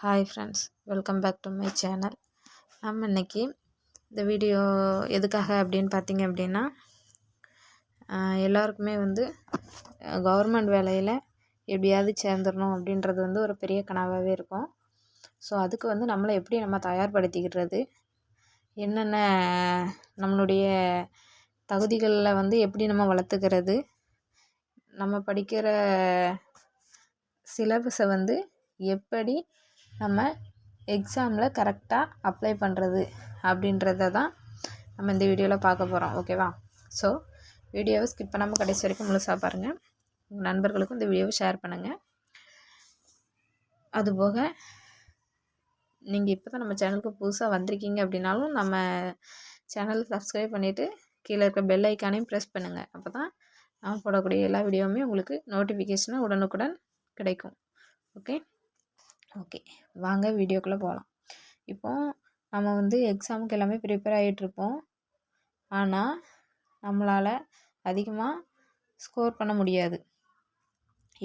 Hi friends, welcome back to my channel. நம்ம இன்றைக்கி இந்த வீடியோ எதுக்காக அப்படின்னு பார்த்தீங்க அப்படின்னா, எல்லாருக்குமே கவர்மெண்ட் வேலையில் எப்படியாவது சேர்ந்துடணும் அப்படின்றது ஒரு பெரிய கனவாகவே இருக்கும். ஸோ அதுக்கு நம்மளை எப்படி நம்ம தயார்படுத்திக்கிறது, என்னென்ன நம்மளுடைய தகுதிகளில் எப்படி நம்ம வளர்த்துக்கிறது, நம்ம படிக்கிற சிலபஸை எப்படி நம்ம எக்ஸாமில் கரெக்டாக அப்ளை பண்ணுறது அப்படின்றத தான் நம்ம இந்த வீடியோவில் பார்க்க போகிறோம். ஓகேவா? ஸோ வீடியோவை ஸ்கிப் பண்ணாமல் கடைசி வரைக்கும் முழுசாக பாருங்கள். உங்கள் நண்பர்களுக்கும் இந்த வீடியோவை ஷேர் பண்ணுங்கள். அதுபோக நீங்கள் இப்போ தான் நம்ம சேனலுக்கு புதுசாக வந்திருக்கீங்க அப்படின்னாலும் நம்ம சேனலுக்கு சப்ஸ்கிரைப் பண்ணிவிட்டு கீழே இருக்க பெல் ஐக்கானையும் ப்ரெஸ் பண்ணுங்கள். அப்போ தான் நான் போடக்கூடிய எல்லா வீடியோவுமே உங்களுக்கு நோட்டிஃபிகேஷனாக உடனுக்குடன் கிடைக்கும். ஓகே, வாங்க வீடியோக்குள்ளே போகலாம். இப்போது நம்ம எக்ஸாமுக்கு எல்லாமே ப்ரிப்பேர் ஆகிட்ருப்போம். ஆனால் நம்மளால் அதிகமாக ஸ்கோர் பண்ண முடியாது.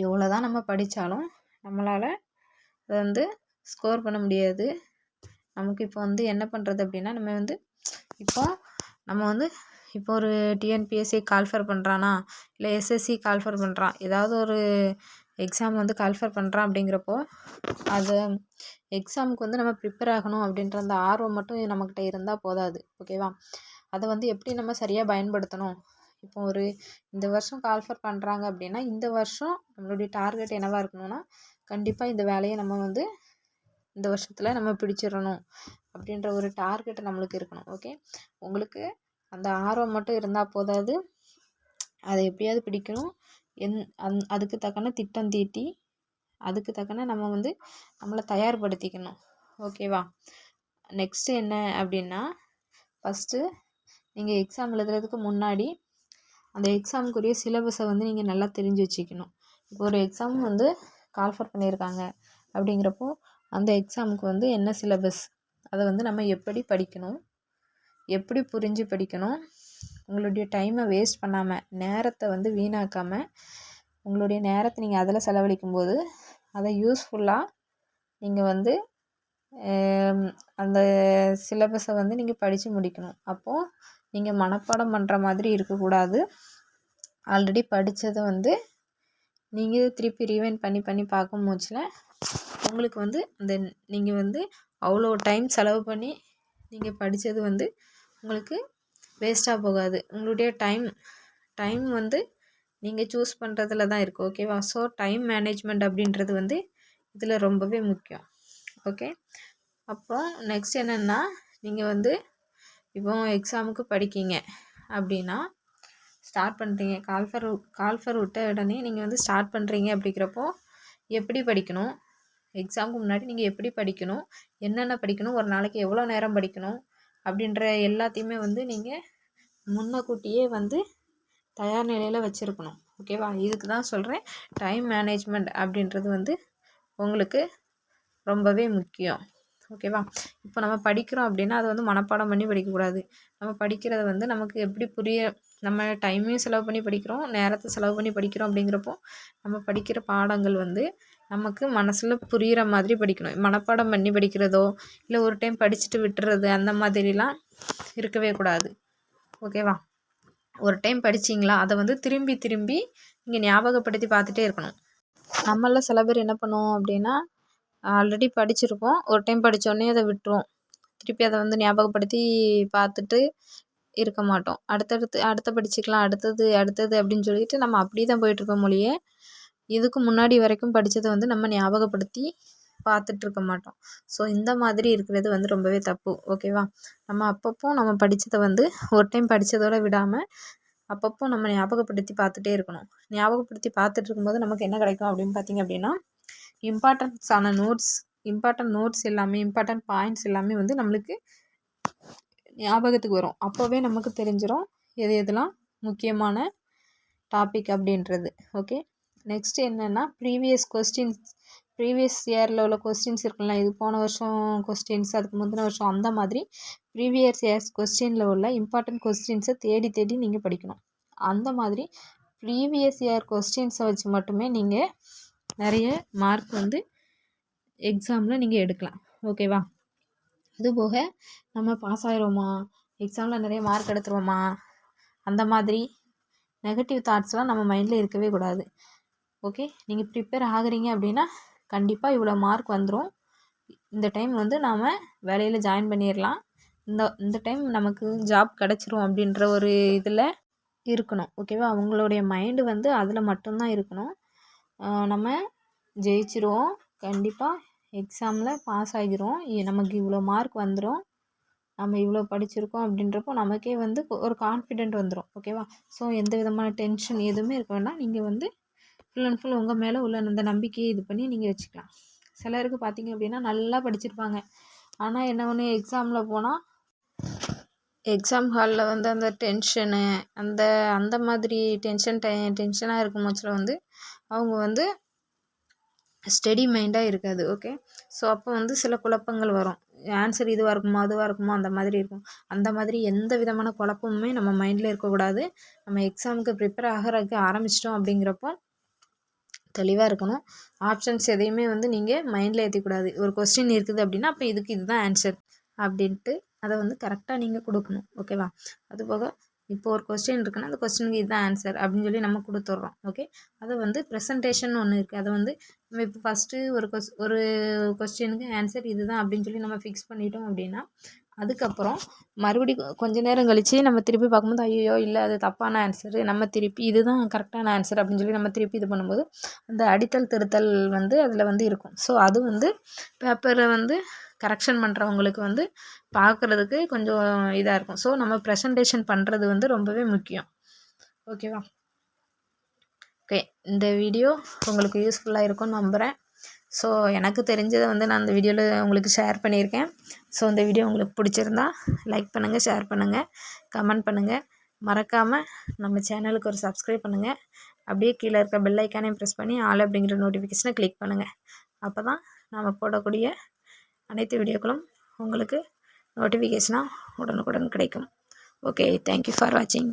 எவ்வளோ தான் நம்ம படித்தாலும் நம்மளால் அதை ஸ்கோர் பண்ண முடியாது. நமக்கு இப்போ என்ன பண்ணுறது அப்படின்னா, இப்போ ஒரு டிஎன்பிஎஸ்சி கால்ஃபர் பண்ணுறானா, இல்லை எஸ்எஸ்சி கால்ஃபர் பண்ணுறான், ஏதாவது ஒரு எக்ஸாம் கால்ஃபர் பண்ணுறான் அப்படிங்கிறப்போ அது எக்ஸாமுக்கு நம்ம ப்ரிப்பேர் ஆகணும் அப்படின்ற அந்த ஆர்வம் மட்டும் நம்மக்கிட்ட இருந்தால் போதாது. ஓகேவா? அதை எப்படி நம்ம சரியாக பயன்படுத்தணும். இப்போ இந்த வருஷம் கால்ஃபர் பண்ணுறாங்க அப்படின்னா, இந்த வருஷம் நம்மளுடைய டார்கெட் என்னவாக இருக்கணும்னா, கண்டிப்பாக இந்த வேலையை நம்ம இந்த வருஷத்தில் நம்ம பிடிச்சிடணும் அப்படின்ற ஒரு டார்கெட் நம்மளுக்கு இருக்கணும். ஓகே, உங்களுக்கு அந்த ஆர்வம் மட்டும் இருந்தால் போதாது, அதை எப்படியாவது பிடிக்கணும். அதுக்கு தக்கன திட்டம் தீட்டி அதுக்கு தக்கன நம்ம நம்மளை தயார்படுத்திக்கணும். ஓகேவா? நெக்ஸ்ட்டு என்ன அப்படின்னா, ஃபஸ்ட்டு நீங்கள் எக்ஸாம் எழுதுறதுக்கு முன்னாடி அந்த எக்ஸாமுக்குரிய சிலபஸை நீங்கள் நல்லா தெரிஞ்சு வச்சுக்கணும். இப்போ ஒரு எக்ஸாம் கால்ஃபர் பண்ணியிருக்காங்க அப்படிங்கிறப்போ அந்த எக்ஸாமுக்கு என்ன சிலபஸ், அதை நம்ம எப்படி படிக்கணும், எப்படி புரிஞ்சு படிக்கணும், உங்களுடைய டைமை வேஸ்ட் பண்ணாமல், நேரத்தை வீணாக்காமல், உங்களுடைய நேரத்தை நீங்கள் அதில் செலவழிக்கும்போது அதை யூஸ்ஃபுல்லாக நீங்கள் அந்த சிலபஸை நீங்கள் படித்து முடிக்கணும். அப்போது நீங்கள் மனப்பாடம் பண்ணுற மாதிரி இருக்கக்கூடாது. ஆல்ரெடி படித்ததை நீங்கள் திருப்பி ரீவைண்ட் பண்ணி பண்ணி பார்க்கும் போச்சில் உங்களுக்கு அந்த நீங்கள் அவ்வளோ டைம் செலவு பண்ணி நீங்கள் படித்தது உங்களுக்கு வேஸ்ட்டாக போகாது. உங்களுடைய டைம் நீங்கள் சூஸ் பண்ணுறதுல தான் இருக்குது. ஓகேவா? ஸோ டைம் மேனேஜ்மெண்ட் அப்படின்றது இதில் ரொம்பவே முக்கியம். ஓகே, அப்புறம் நெக்ஸ்ட் என்னென்னா, நீங்கள் இப்போ எக்ஸாமுக்கு படிக்கீங்க அப்படின்னா, ஸ்டார்ட் பண்ணுறீங்க, கால்ஃபர் விட்ட உடனே நீங்கள் ஸ்டார்ட் பண்ணுறீங்க அப்படிங்கிறப்போ எப்படி படிக்கணும், எக்ஸாமுக்கு முன்னாடி நீங்கள் எப்படி படிக்கணும், என்னென்ன படிக்கணும், ஒரு நாளைக்கு எவ்வளோ நேரம் படிக்கணும் அப்படின்ற எல்லாத்தையுமே நீங்கள் முன்னக்கூட்டியே தயார் நிலையில் வச்சுருக்கணும். ஓகேவா? இதுக்கு தான் சொல்கிறேன், டைம் மேனேஜ்மெண்ட் அப்படின்றது உங்களுக்கு ரொம்பவே முக்கியம். ஓகேவா? இப்போ நம்ம படிக்கிறோம் அப்படின்னா அதை மனப்பாடம் பண்ணி படிக்கக்கூடாது. நம்ம படிக்கிறத நமக்கு எப்படி நம்ம டைமையும் செலவு பண்ணி படிக்கிறோம், நேரத்தை செலவு பண்ணி படிக்கிறோம். அப்படிங்கிறப்போ நம்ம படிக்கிற பாடங்கள் நமக்கு மனசில் புரிகிற மாதிரி படிக்கணும். மனப்பாடம் பண்ணி படிக்கிறதோ, இல்லை ஒரு டைம் படிச்சுட்டு விட்டுறது, அந்த மாதிரிலாம் இருக்கவே கூடாது. ஓகேவா? ஒரு டைம் படிச்சிங்களா, அதை திரும்பி திரும்பி நீங்கள் ஞாபகப்படுத்தி பார்த்துட்டே இருக்கணும். நம்மளில் சில பேர் என்ன பண்ணுவோம் அப்படின்னா, ஆல்ரெடி படிச்சிருப்போம், ஒரு டைம் படித்தோடனே அதை விட்டுருவோம். திருப்பி அதை ஞாபகப்படுத்தி பார்த்துட்டு இருக்க மாட்டோம். அடுத்த படிச்சுக்கலாம், அடுத்தது அப்படின்னு சொல்லிட்டு நம்ம அப்படி தான் போயிட்டுருப்போம் மொழியே. இதுக்கு முன்னாடி வரைக்கும் படித்ததை நம்ம ஞாபகப்படுத்தி பார்த்துட்ருக்க மாட்டோம். ஸோ இந்த மாதிரி இருக்கிறது ரொம்பவே தப்பு. ஓகேவா? நம்ம அப்பப்போ நம்ம படித்ததை ஒரு டைம் படித்ததோடு விடாமல் அப்பப்போ நம்ம ஞாபகப்படுத்தி பார்த்துட்டே இருக்கணும். ஞாபகப்படுத்தி பார்த்துட்டு இருக்கும்போது நமக்கு என்ன கிடைக்கும் அப்படின்னு பார்த்தீங்க அப்படின்னா, இம்பார்ட்டன்ட் நோட்ஸ் எல்லாமே, இம்பார்ட்டன்ட் பாயிண்ட்ஸ் எல்லாமே நம்மளுக்கு ஞாபகத்துக்கு வரும். அப்போவே நமக்கு தெரிஞ்சிடும் எதெல்லாம் முக்கியமான டாபிக் அப்படின்றது. ஓகே, நெக்ஸ்ட் என்னென்னா, ப்ரீவியஸ் இயரில் உள்ள கொஸ்டின்ஸ் இருக்குல்ல, இது போன வருஷம் கொஸ்டின்ஸ், அதுக்கு முந்தின வருஷம், அந்த மாதிரி ப்ரீவியஸ் இயர்ஸ் கொஸ்டினில் உள்ள இம்பார்ட்டன்ட் கொஸ்டின்ஸை தேடி நீங்கள் படிக்கணும். அந்த மாதிரி ப்ரீவியஸ் இயர் கொஸ்டின்ஸை வச்சு மட்டுமே நீங்கள் நிறைய மார்க் எக்ஸாமில் நீங்கள் எடுக்கலாம். ஓகேவா? அதுபோக நம்ம பாஸ் ஆகிருவோமா, எக்ஸாமில் நிறைய மார்க் எடுத்துருவோமா, அந்த மாதிரி நெகட்டிவ் தாட்ஸ்லாம் நம்ம மைண்டில் இருக்கவே கூடாது. ஓகே, நீங்கள் ப்ரிப்பேர் ஆகுறீங்க அப்படின்னா கண்டிப்பாக இவ்வளோ மார்க் வந்துடும், இந்த டைம் வந்து நாம் வேலையில் ஜாயின் பண்ணிடலாம், இந்த டைம் நமக்கு ஜாப் கிடச்சிரும் அப்படின்ற ஒரு இதில் இருக்கணும். ஓகேவா? அவங்களுடைய மைண்டு வந்து அதில் மட்டும்தான் இருக்கணும். நம்ம ஜெயிச்சிருவோம், கண்டிப்பாக எக்ஸாமில் பாஸ் ஆகிரும், நமக்கு இவ்வளோ மார்க் வந்துடும், நம்ம இவ்வளோ படிச்சிருக்கோம் அப்படின்றப்போ நமக்கே வந்து ஒரு கான்ஃபிடென்ட் வந்துடும். ஓகேவா? ஸோ எந்த விதமான டென்ஷன் எதுவுமே இருக்க வேண்டாம். நீங்கள் வந்து ஃபுல் அண்ட் ஃபுல் உங்கள் மேலே உள்ள அந்த நம்பிக்கையை இது பண்ணி நீங்கள் வச்சுக்கலாம். சிலருக்கு பார்த்தீங்க அப்படின்னா நல்லா படிச்சிருப்பாங்க, ஆனால் என்ன ஒன்று எக்ஸாமில் போனால் எக்ஸாம் ஹாலில் வந்து அந்த டென்ஷனு அந்த மாதிரி டென்ஷனாக இருக்கும் பட்சத்தில் வந்து அவங்க வந்து ஸ்டடி மைண்டாக இருக்காது. ஓகே, ஸோ அப்போ வந்து சில குழப்பங்கள் வரும். ஆன்சர் இதுவாக இருக்குமோ அதுவாக இருக்குமோ அந்த மாதிரி இருக்கும். அந்த மாதிரி எந்த விதமான குழப்பமுமே நம்ம மைண்டில் இருக்கக்கூடாது. நம்ம எக்ஸாமுக்கு ப்ரிப்பேர் ஆகிறதுக்கு ஆரம்பிச்சிட்டோம் அப்படிங்கிறப்போ தெளிவாக இருக்கணும். ஆப்ஷன்ஸ் எதையுமே வந்து நீங்கள் மைண்டில் ஏற்றிக்கூடாது. ஒரு கொஸ்டின் இருக்குது அப்படின்னா அப்போ இதுதான் ஆன்சர் அப்படின்ட்டு அதை வந்து கரெக்டாக நீங்கள் கொடுக்கணும். ஓகேவா? அதுபோக இப்போ ஒரு கொஸ்டின் இருக்குன்னா அந்த கொஸ்டினுக்கு இதுதான் ஆன்சர் அப்படின்னு சொல்லி நம்ம கொடுத்துட்றோம். ஓகே, அதை வந்து ப்ரெசன்டேஷன் ஒன்று இருக்குது. அதை வந்து நம்ம இப்போ ஃபஸ்ட்டு ஒரு கொஸ்டினுக்கு ஆன்சர் இதுதான் அப்படின்னு சொல்லி நம்ம ஃபிக்ஸ் பண்ணிட்டோம் அப்படின்னா அதுக்கப்புறம் மறுபடியும் கொஞ்ச நேரம் கழித்து நம்ம திருப்பி பார்க்கும்போது ஐயோ இல்லை அது தப்பான ஆன்சரு, நம்ம திருப்பி இதுதான் கரெக்டான ஆன்சர் அப்படின்னு சொல்லி நம்ம திருப்பி இது பண்ணும்போது அந்த அடித்தல் திருத்தல் வந்து அதில் வந்து இருக்கும். ஸோ அது வந்து பேப்பரை வந்து கரெக்ஷன் பண்ணுறவங்களுக்கு வந்து பார்க்குறதுக்கு கொஞ்சம் இதாக இருக்கும். ஸோ நம்ம ப்ரெசன்டேஷன் பண்ணுறது வந்து ரொம்பவே முக்கியம். ஓகேவா? ஓகே, இந்த வீடியோ உங்களுக்கு யூஸ்ஃபுல்லாக இருக்கும்னு நம்புகிறேன். ஸோ எனக்கு தெரிஞ்சதை வந்து நான் அந்த வீடியோவில் உங்களுக்கு ஷேர் பண்ணியிருக்கேன். ஸோ இந்த வீடியோ உங்களுக்கு பிடிச்சிருந்தா லைக் பண்ணுங்கள், ஷேர் பண்ணுங்கள், கமெண்ட் பண்ணுங்கள். மறக்காமல் நம்ம சேனலுக்கு ஒரு சப்ஸ்கிரைப் பண்ணுங்கள். அப்படியே கீழே இருக்க பெல் ஐக்கானையும் ப்ரெஸ் பண்ணி ஆல் அப்படிங்கிற நோட்டிஃபிகேஷனை கிளிக் பண்ணுங்கள். அப்போ தான் நம்ம போடக்கூடிய அனைத்து வீடியோக்களும் உங்களுக்கு நோட்டிஃபிகேஷனாக உடனுக்குடன் கிடைக்கும். ஓகே, தேங்க்யூ ஃபார் வாட்சிங்.